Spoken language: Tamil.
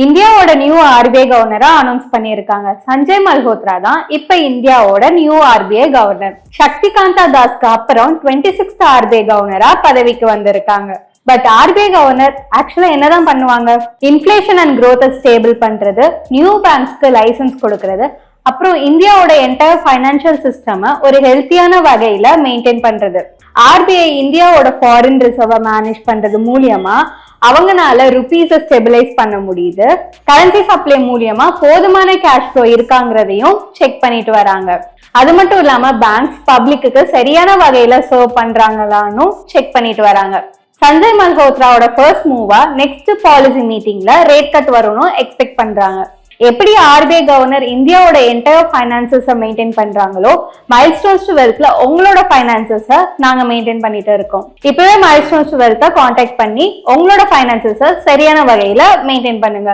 இந்தியாவோட நியூ ஆர்பிஐ கவர்னரா அனௌன்ஸ் பண்ணியிருக்காங்க. சஞ்சய் மல்ஹோத்ரா தான் இப்ப இந்தியாவோட நியூ ஆர்பிஐ கவர்னர். சக்திகாந்தா தாஸ்க்கு அப்புறம் 26th ஆர்பிஐ கவர்னரா பதவிக்கு வந்திருக்காங்க. பட் ஆர்பிஐ கவர்னர் ஆக்சுவலா என்னதான் பண்ணுவாங்க? இன்ஃபிளேஷன் அண்ட் growth ஸ்டேபிள் பண்றது, நியூ பேங்க்ஸ்க்கு லைசன்ஸ் கொடுக்கறது, அப்புறம் இந்தியாவோட என்டையர் ஃபைனான்சியல் சிஸ்டம் ஒரு ஹெல்த்தியான வகையில மெயின்டைன் பண்றது. ஆர்பிஐ இந்தியாவோட ஃபாரின் ரிசர்வை மேனேஜ் பண்றது மூலியமா அவங்கனால ருபீஸை ஸ்டெபிலைஸ் பண்ண முடியுது. கரன்சி சப்ளை மூலியமா போதுமான கேஷ் ஃப்ளோ இருக்காங்கிறதையும் செக் பண்ணிட்டு வராங்க. அது மட்டும் இல்லாம பேங்க்ஸ் பப்ளிக்கு சரியான வகையில சர்வ் பண்றாங்களான்னு செக் பண்ணிட்டு வராங்க. சஞ்சய் மல்ஹோத்ராவோட ஃபர்ஸ்ட் மூவா நெக்ஸ்ட் பாலிசி மீட்டிங்ல ரேட் கட் வரும்னு எக்ஸ்பெக்ட் பண்றாங்க. எப்படி ஆர்பிஐ கவர்னர் இந்தியாவோட என்டையர் ஃபைனான்சஸை மெயின்டைன் பண்றாங்களோ, மைல்ஸ்டோன்ஸ் டு வெல்த்ல உங்களோட ஃபைனான்சஸை நாங்க மெயின்டைன் பண்ணிட்டு இருக்கோம். இப்பவே மைல்ஸ்டோன்ஸ் டு வெல்த்தை கான்டாக்ட் பண்ணி உங்களோட ஃபைனான்சஸை சரியான வகையில மெயின்டைன் பண்ணுங்க.